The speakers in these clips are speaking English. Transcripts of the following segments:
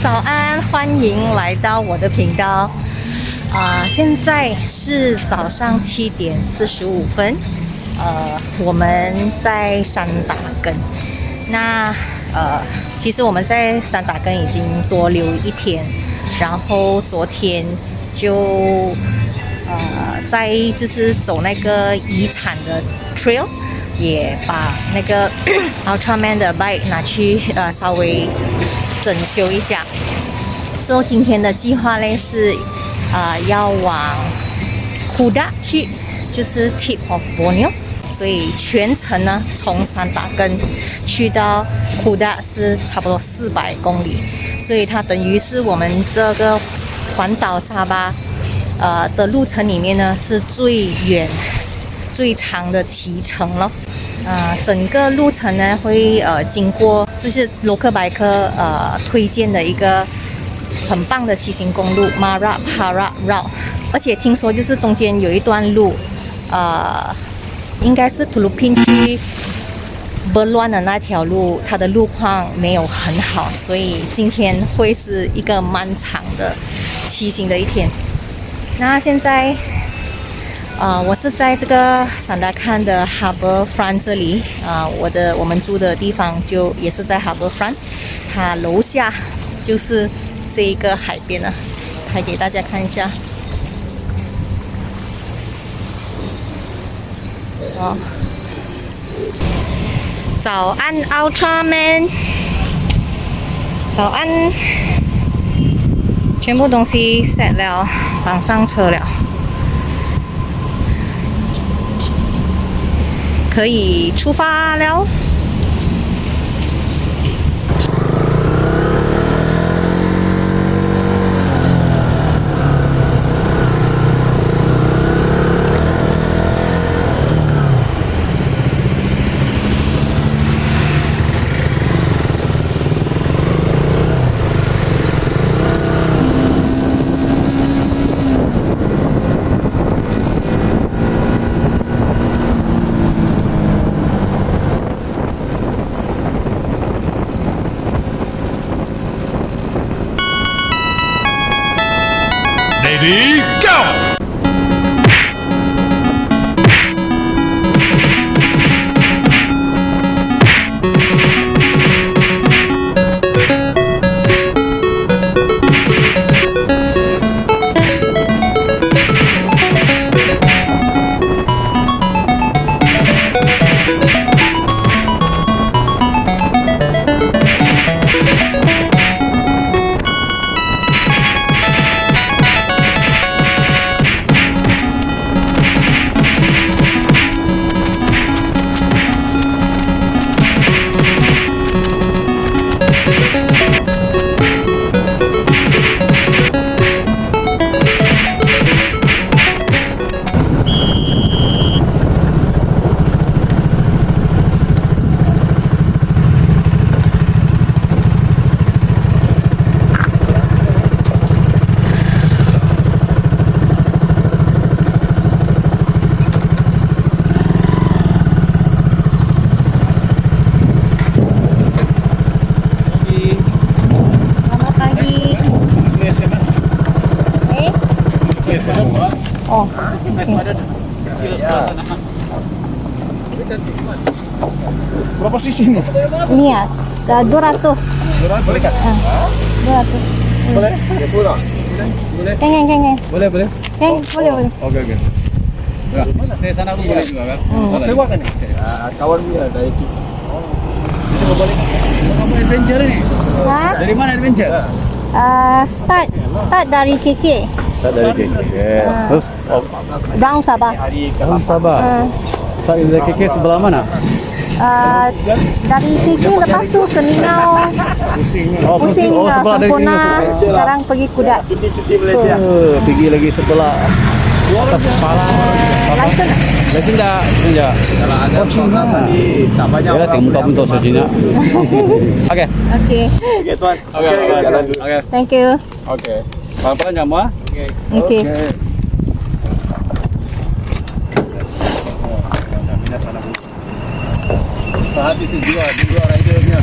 早安，欢迎来到我的频道。现在是早上7:45。我们在山打根。那其实我们在山打根已经多留一天，然后昨天就在就是走那个遗产的 trail， 也把那个Ultraman 的 bike 拿去稍微整修一下。所以今天的计划呢是要往Kudat去，就是 Tip of Borneo。所以全程呢，从山打根去到Kudat是差不多400公里，所以它等于是我们这个环岛沙巴的路程里面呢是最远、最长的骑程了。整个路程呢会经过这是 local biker 推荐的一个很棒的骑行公路 Mara Para Route， 而且听说就是中间有一段路应该是普鲁宾去Berluan的那条路，它的路况没有很好，所以今天会是一个漫长的骑行的一天。那现在我是在这个山打根的 Harbour Front 这里，我们住的地方就也是在 Harbour Front， 它楼下就是这一个海边了，拍给大家看一下。早安 Ultraman， 早安，全部东西 set 了，绑上车了，可以出发了。Ready, go! 哦 Berapa sisi ini? Ini ya, 200. Boleh kan? 200. Boleh? Ya pulang. Boleh? Keng. Boleh. Keng, boleh. Oke. Ya, di sana pun boleh juga kan? Sewa kan nih? Kawan punya dari itu. Ini mau balik. Kamu adventure ini? Hah? Dari mana adventure? Start dari KK. Start dari KK. Terus Round Sabah. Round Sabah. Start dari KK sebelah mana? Dari KK lepas tu ke Ninau. Pusing sebelah dari sempurna. Sekarang pergi Kudat. Pergi lagi sebelah atas kepala. License enggak? Kalau ada program tadi tak banyak orang. Ya, tengok untuk sejina. Oke. Okey. Oke, tuan. Oke. Thank you. Oke. Pelan-pelan kamu ah. Okey. Sehati dua ridernya.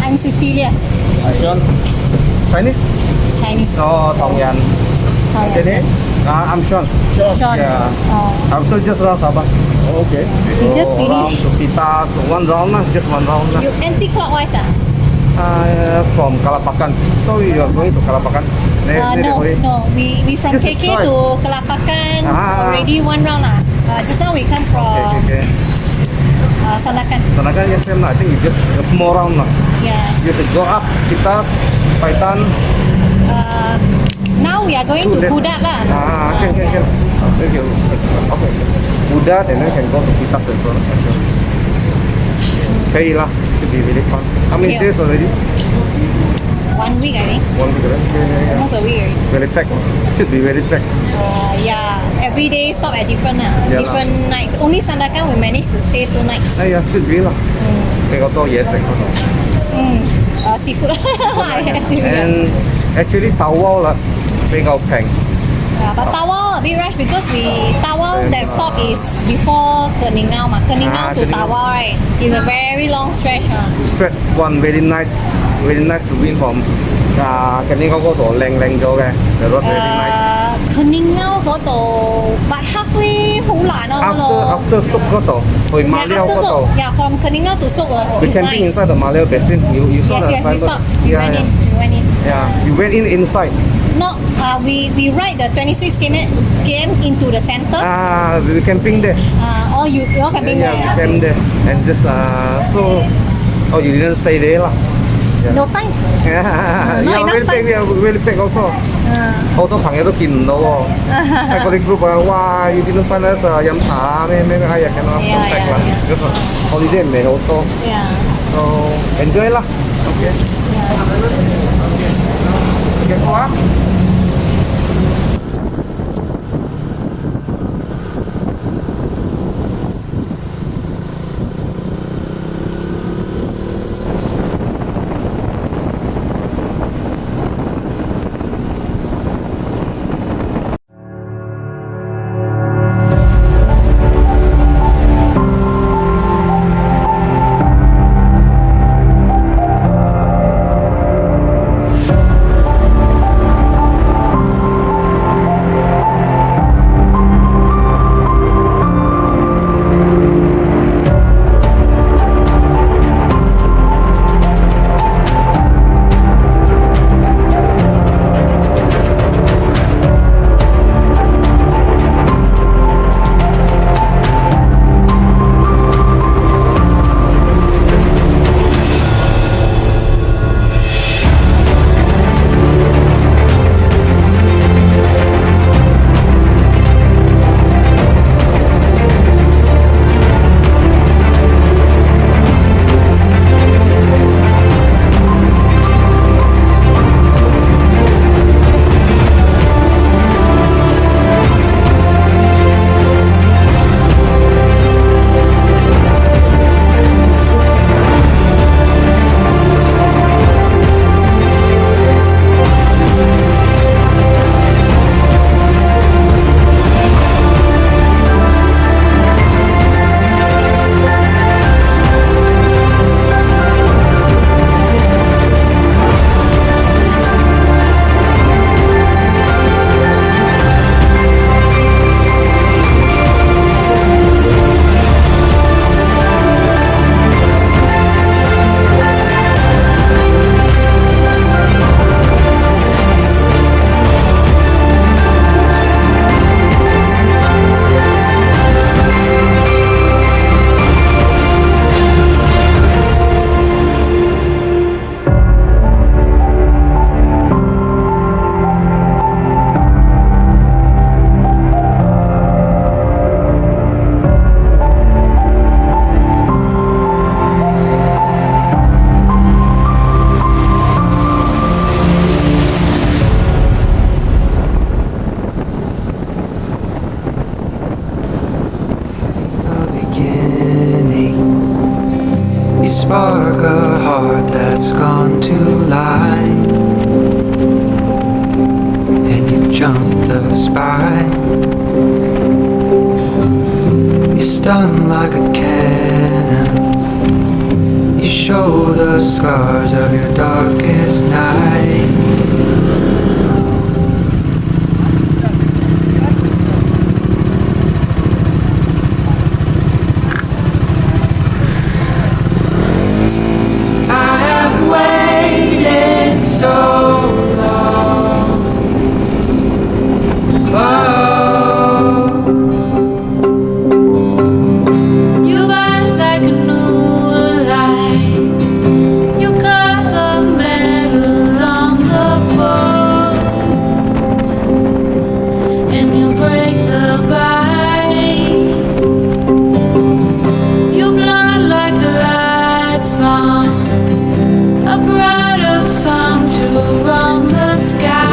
I'm Cecilia. Sean, Chinese? Chinese. No, Tongyan. Oh, Okay, yeah. I'm Sean. Sean. Yeah. Oh. I'm still just around Sabah. Okay. You just Around finished. to Pitas, one round lah, just one round lah. You anti-clockwise ah? From Kalapakan. So you are going to Kalapakan? No. We from Just KK try. to Kelapakan already 1 round lah. Just now we come from Okay. Sandakan. Sanakan yes, same lah. I think you just a small round lah. Yeah. You should go up Pitas, Paitan. Now we are going to left. Kudat lah. Can. Okay. Buddha, and then can go to Pitas as well. 可以啦 should be really fun. How many Okay. days already? 1 week I think. 1 week already? Yeah. Almost a week already. Very packed. Should be very packed. Yeah. Every day stop at different Yeah different nights. Only Sandakan we managed to stay 2 nights. should be 啦。比較多嘢食嗰度。Seafood. And actually Tawau 啦比較平。 But Tawau a bit rush because Tawau that stop is before Keningau ma. Keningau to Keningau. Tawau right. It's a very long stretch. Straight one very nice to win from 近呢嗰度靚咗嘅，the road very nice。 Keningau 嗰度 but halfway 好難啊嗰度。 After Suk 嗰度去馬寮嗰度。 Yeah, from Keningau to Sok We is camping nice. inside the Maleo Basin. You saw Yes, the we stopped. We Yeah, went yeah. in. We went in. Yeah, you went inside. Not we ride the 26 km into the center. We camping there. Or you all camping Yeah, there. we camp there and just you didn't stay there lah. No time. Yeah, enough very time. big, really big also. 好多朋友都見唔到喎，喺嗰啲 group 哇，you didn't find us 飲茶咩哎呀咁啊，咁 Yeah, 逼啦 yeah, yeah. ，because holiday 唔係好多 Yeah. ，so enjoy 啦，OK， 結果啊。spark a heart that's gone to light, and you jump the spine. You're stunned like a cannon You show the scars of your darkest night. I have waited so long. Oh, You bite like a new light. You cut the medals on the floor, and you break the bite. You blind like the lights on a brighter sun to run the sky.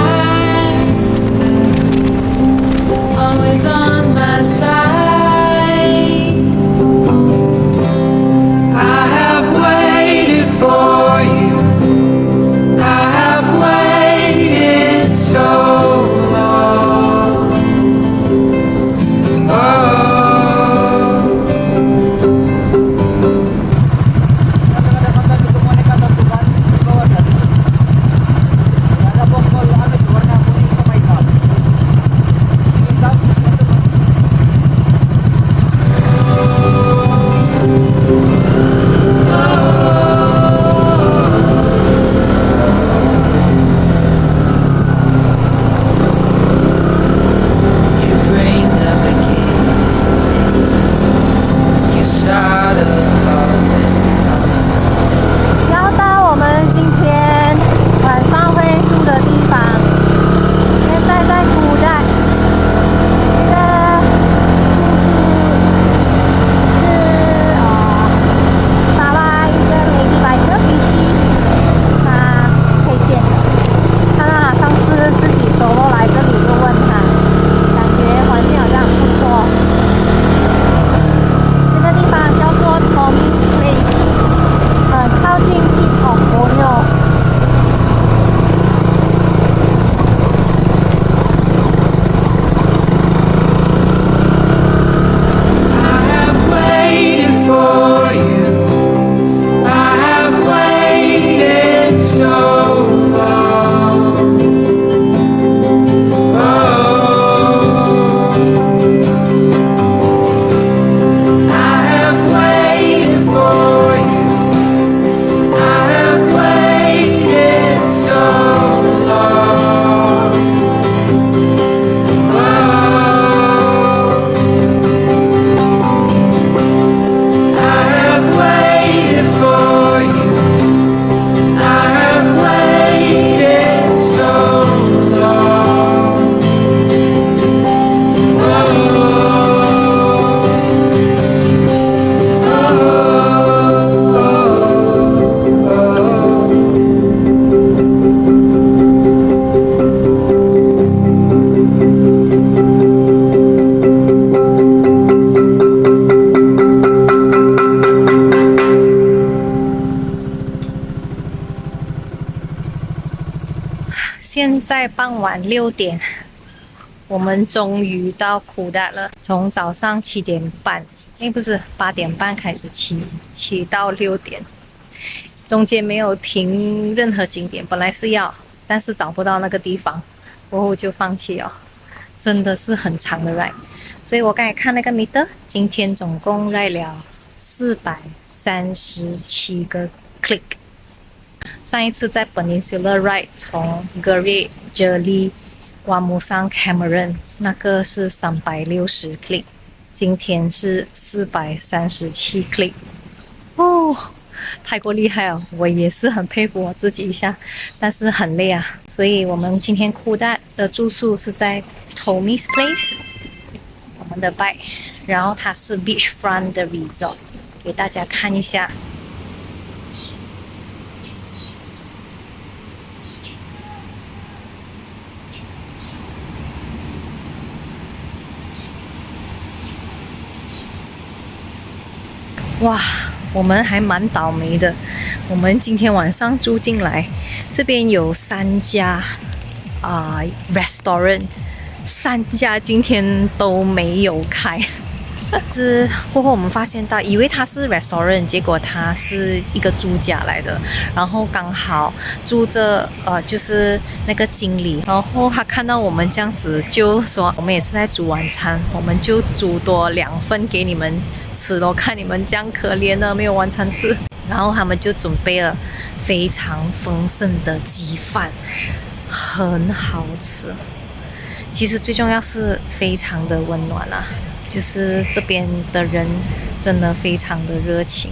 Always on my side. I have waited for you. I have waited so long. Oh, you bring the beginning. You start a heart that's not. 要到我们今天晚上会住的地方，现在在古代。这个住宿是沙拉一个 Ladybug 必须他推荐的。看到他上次自己solo来这里就问他，感觉环境好像很不错。这个地方叫做 Tommy's Place。靠近Tip of Borneo。I have waited for you. I have waited so long. Oh, I have waited for you. I have waited so long. Oh, I have waited for you. I have waited so long. Oh, 现在傍晚6点，我们终于到库达了。从早上7点半，不是8点半开始骑到6点，中间没有停任何景点。本来是要，但是找不到那个地方，过后就放弃了。真的是很长的 ride， 所以我刚才看那个 meter， 今天总共 ride 了437个 click。上一次在 Peninsula Ride 从 Gerit Jeli 瓦姆桑 Cameron 那个是360 click， 今天是437 click。哦，太过厉害了，我也是很佩服我自己一下，但是很累啊。所以我们今天库达的住宿是在 Tommy's Place， 我们的 bike， 然后它是 beachfront 的 resort， 给大家看一下。哇，我们还蛮倒霉的。我们今天晚上住进来，这边有3家restaurant， 3家今天都没有开。是过后我们发现到，以为它是 restaurant， 结果它是一个住家来的。然后刚好住着就是那个经理，然后他看到我们这样子，就说我们也是在煮晚餐，我们就煮多2份给你们吃咯，看你们这样可怜的没有晚餐吃。然后他们就准备了非常丰盛的鸡饭，很好吃。其实最重要是非常的温暖啊，就是这边的人真的非常的热情。